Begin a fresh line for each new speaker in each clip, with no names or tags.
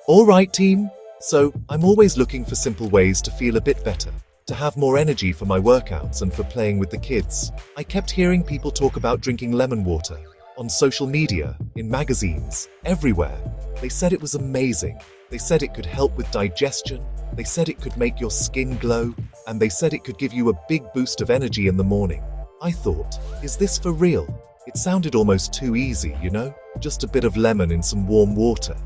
Alright team, so I'm always looking for simple ways to feel a bit better, to have more energy for my workouts and for playing with the kids. I kept hearing people talk about drinking lemon water, on social media, in magazines, everywhere. They said it was amazing. They said it could help with digestion, they said it could make your skin glow, and they said it could give you a big boost of energy in the morning. I thought, is this for real? It sounded almost too easy, you know? Just a bit of lemon in some warm water.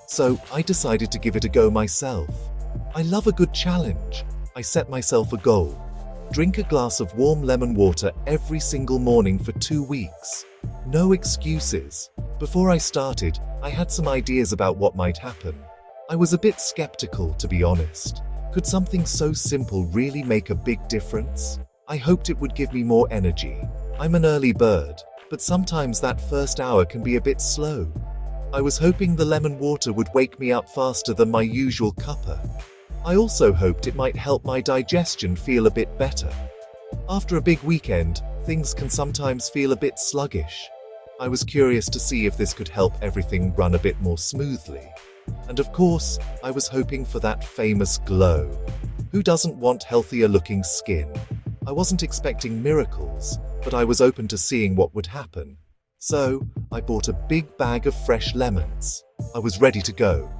So I decided to give it a go myself. I love a good challenge. I set myself a goal. Drink a glass of warm lemon water every single morning for 2 weeks. No excuses. Before I started, I had some ideas about what might happen. I was a bit skeptical, to be honest. Could something so simple really make a big difference? I hoped it would give me more energy. I'm an early bird, but sometimes that first hour can be a bit slow. I was hoping the lemon water would wake me up faster than my usual cuppa. I also hoped it might help my digestion feel a bit better. After a big weekend, things can sometimes feel a bit sluggish. I was curious to see if this could help everything run a bit more smoothly. And of course, I was hoping for that famous glow. Who doesn't want healthier looking skin? I wasn't expecting miracles, but I was open to seeing what would happen. So, I bought a big bag of fresh lemons. I was ready to go.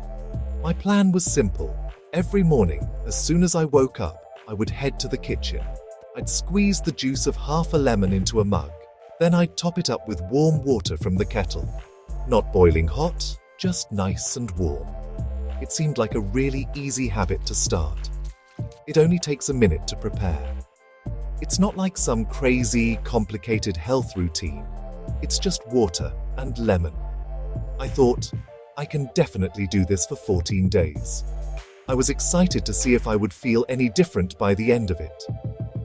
My plan was simple. Every morning, as soon as I woke up, I would head to the kitchen. I'd squeeze the juice of half a lemon into a mug. Then I'd top it up with warm water from the kettle. Not boiling hot, just nice and warm. It seemed like a really easy habit to start. It only takes a minute to prepare. It's not like some crazy, complicated health routine. It's just water and lemon. I thought, I can definitely do this for 14 days. I was excited to see if I would feel any different by the end of it.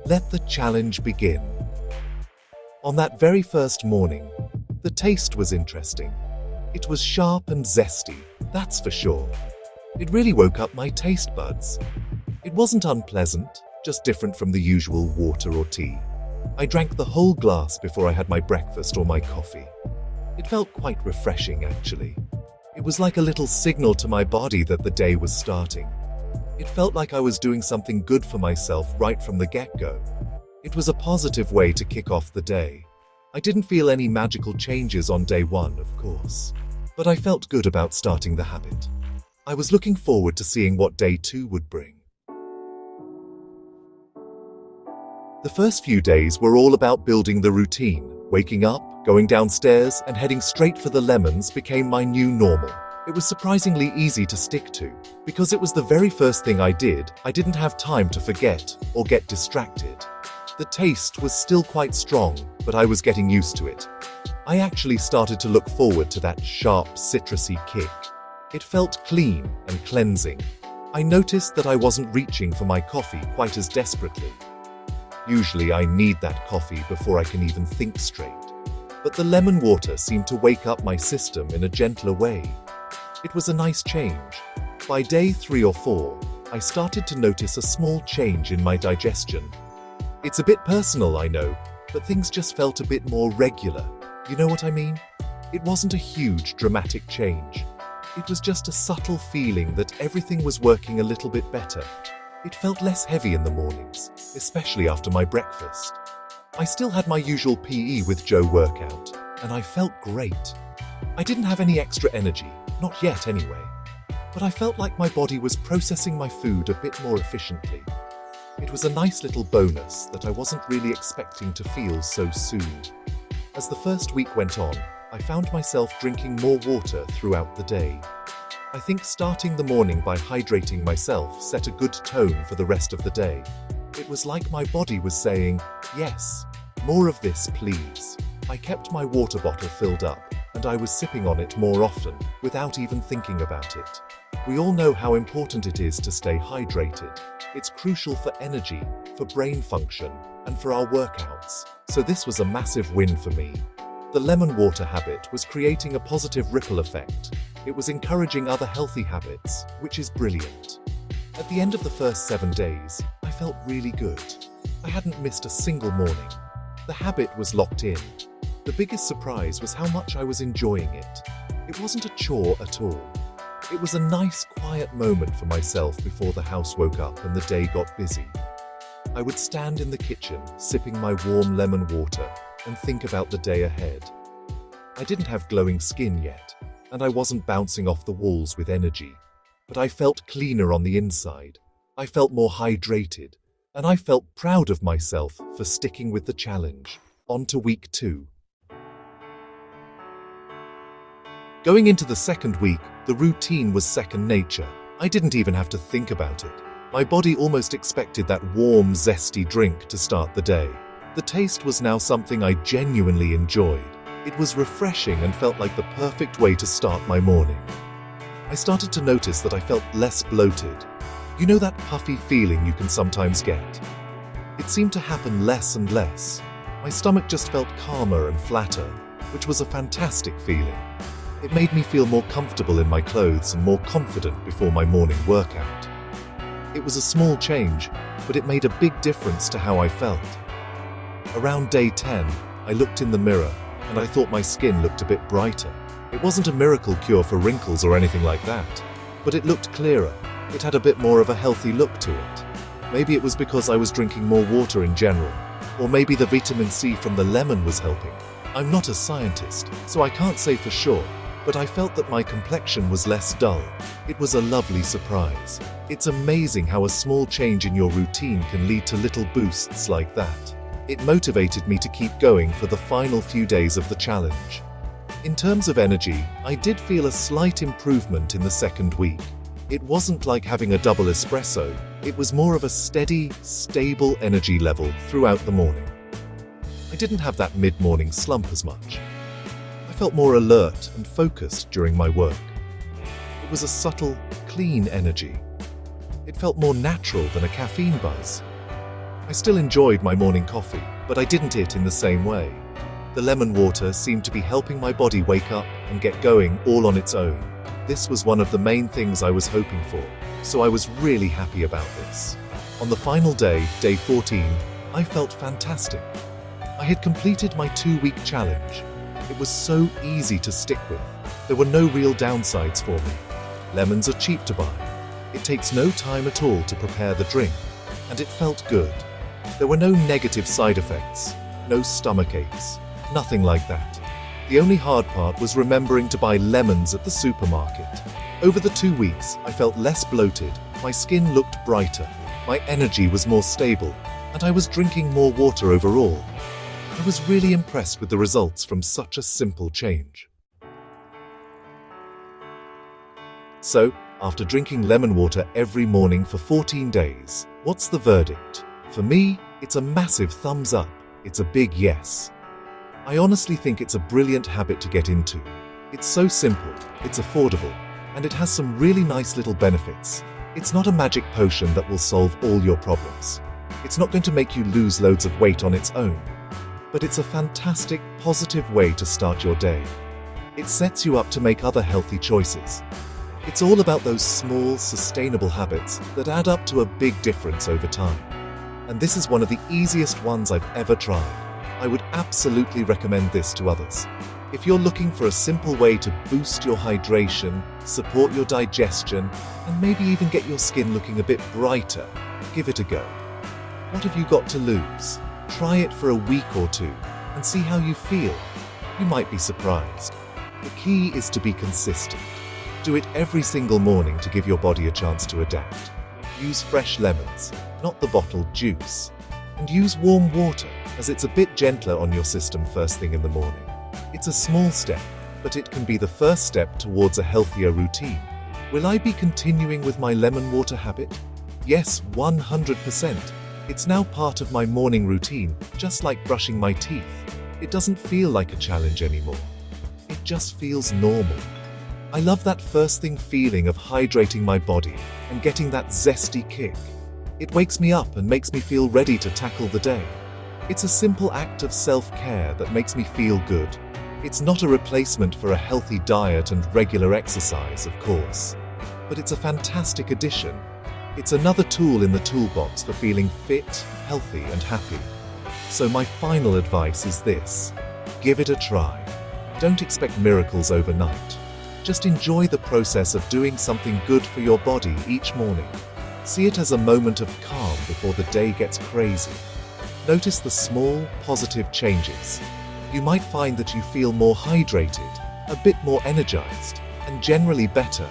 Let the challenge begin. On that very first morning, the taste was interesting. It was sharp and zesty, that's for sure. It really woke up my taste buds. It wasn't unpleasant, just different from the usual water or tea. I drank the whole glass before I had my breakfast or my coffee. It felt quite refreshing, actually. It was like a little signal to my body that the day was starting. It felt like I was doing something good for myself right from the get-go. It was a positive way to kick off the day. I didn't feel any magical changes on day one, of course, but I felt good about starting the habit. I was looking forward to seeing what day 2 would bring. The first few days were all about building the routine. Waking up, going downstairs, and heading straight for the lemons became my new normal. It was surprisingly easy to stick to. Because it was the very first thing I did, I didn't have time to forget or get distracted. The taste was still quite strong, but I was getting used to it. I actually started to look forward to that sharp, citrusy kick. It felt clean and cleansing. I noticed that I wasn't reaching for my coffee quite as desperately. Usually I need that coffee before I can even think straight. But the lemon water seemed to wake up my system in a gentler way. It was a nice change. By day 3 or 4, I started to notice a small change in my digestion. It's a bit personal, I know, but things just felt a bit more regular. You know what I mean? It wasn't a huge, dramatic change. It was just a subtle feeling that everything was working a little bit better. It felt less heavy in the mornings, especially after my breakfast. I still had my usual PE with Joe workout, and I felt great. I didn't have any extra energy, not yet anyway, but I felt like my body was processing my food a bit more efficiently. It was a nice little bonus that I wasn't really expecting to feel so soon. As the first week went on, I found myself drinking more water throughout the day. I think starting the morning by hydrating myself set a good tone for the rest of the day. It was like my body was saying, yes, more of this, please. I kept my water bottle filled up, and I was sipping on it more often, without even thinking about it. We all know how important it is to stay hydrated. It's crucial for energy, for brain function, and for our workouts. So this was a massive win for me. The lemon water habit was creating a positive ripple effect. It was encouraging other healthy habits, which is brilliant. At the end of the first 7 days, I felt really good. I hadn't missed a single morning. The habit was locked in. The biggest surprise was how much I was enjoying it. It wasn't a chore at all. It was a nice, quiet moment for myself before the house woke up and the day got busy. I would stand in the kitchen, sipping my warm lemon water, and think about the day ahead. I didn't have glowing skin yet, and I wasn't bouncing off the walls with energy, but I felt cleaner on the inside. I felt more hydrated, and I felt proud of myself for sticking with the challenge. On to week 2. Going into the second week, the routine was second nature. I didn't even have to think about it. My body almost expected that warm, zesty drink to start the day. The taste was now something I genuinely enjoyed. It was refreshing and felt like the perfect way to start my morning. I started to notice that I felt less bloated. You know that puffy feeling you can sometimes get? It seemed to happen less and less. My stomach just felt calmer and flatter, which was a fantastic feeling. It made me feel more comfortable in my clothes and more confident before my morning workout. It was a small change, but it made a big difference to how I felt. Around day 10, I looked in the mirror and I thought my skin looked a bit brighter. It wasn't a miracle cure for wrinkles or anything like that, but it looked clearer. It had a bit more of a healthy look to it. Maybe it was because I was drinking more water in general, or maybe the vitamin C from the lemon was helping. I'm not a scientist, so I can't say for sure, but I felt that my complexion was less dull. It was a lovely surprise. It's amazing how a small change in your routine can lead to little boosts like that. It motivated me to keep going for the final few days of the challenge. In terms of energy, I did feel a slight improvement in the second week. It wasn't like having a double espresso, it was more of a steady, stable energy level throughout the morning. I didn't have that mid-morning slump as much. I felt more alert and focused during my work. It was a subtle, clean energy. It felt more natural than a caffeine buzz. I still enjoyed my morning coffee, but I didn't it in the same way. The lemon water seemed to be helping my body wake up and get going all on its own. This was one of the main things I was hoping for, so I was really happy about this. On the final day, day 14, I felt fantastic. I had completed my 2-week challenge. It was so easy to stick with. There were no real downsides for me. Lemons are cheap to buy. It takes no time at all to prepare the drink, and it felt good. There were no negative side effects, no stomach aches, nothing like that. The only hard part was remembering to buy lemons at the supermarket. Over the 2 weeks, I felt less bloated, my skin looked brighter, my energy was more stable, and I was drinking more water overall. I was really impressed with the results from such a simple change. So, after drinking lemon water every morning for 14 days, what's the verdict? For me, it's a massive thumbs up. It's a big yes. I honestly think it's a brilliant habit to get into. It's so simple, it's affordable, and it has some really nice little benefits. It's not a magic potion that will solve all your problems. It's not going to make you lose loads of weight on its own. But it's a fantastic, positive way to start your day. It sets you up to make other healthy choices. It's all about those small, sustainable habits that add up to a big difference over time. And this is one of the easiest ones I've ever tried. I would absolutely recommend this to others. If you're looking for a simple way to boost your hydration, support your digestion, and maybe even get your skin looking a bit brighter, give it a go. What have you got to lose? Try it for a week or 2 and see how you feel. You might be surprised. The key is to be consistent. Do it every single morning to give your body a chance to adapt. Use fresh lemons, not the bottled juice. And use warm water, as it's a bit gentler on your system first thing in the morning. It's a small step, but it can be the first step towards a healthier routine. Will I be continuing with my lemon water habit? Yes, 100%. It's now part of my morning routine, just like brushing my teeth. It doesn't feel like a challenge anymore. It just feels normal. I love that first thing feeling of hydrating my body and getting that zesty kick. It wakes me up and makes me feel ready to tackle the day. It's a simple act of self-care that makes me feel good. It's not a replacement for a healthy diet and regular exercise, of course. But it's a fantastic addition. It's another tool in the toolbox for feeling fit, healthy, and happy. So my final advice is this: give it a try. Don't expect miracles overnight. Just enjoy the process of doing something good for your body each morning. See it as a moment of calm before the day gets crazy. Notice the small, positive changes. You might find that you feel more hydrated, a bit more energized, and generally better.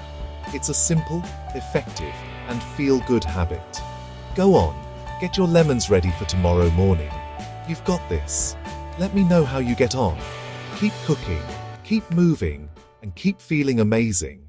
It's a simple, effective, and feel-good habit. Go on, get your lemons ready for tomorrow morning. You've got this. Let me know how you get on. Keep cooking, keep moving, and keep feeling amazing.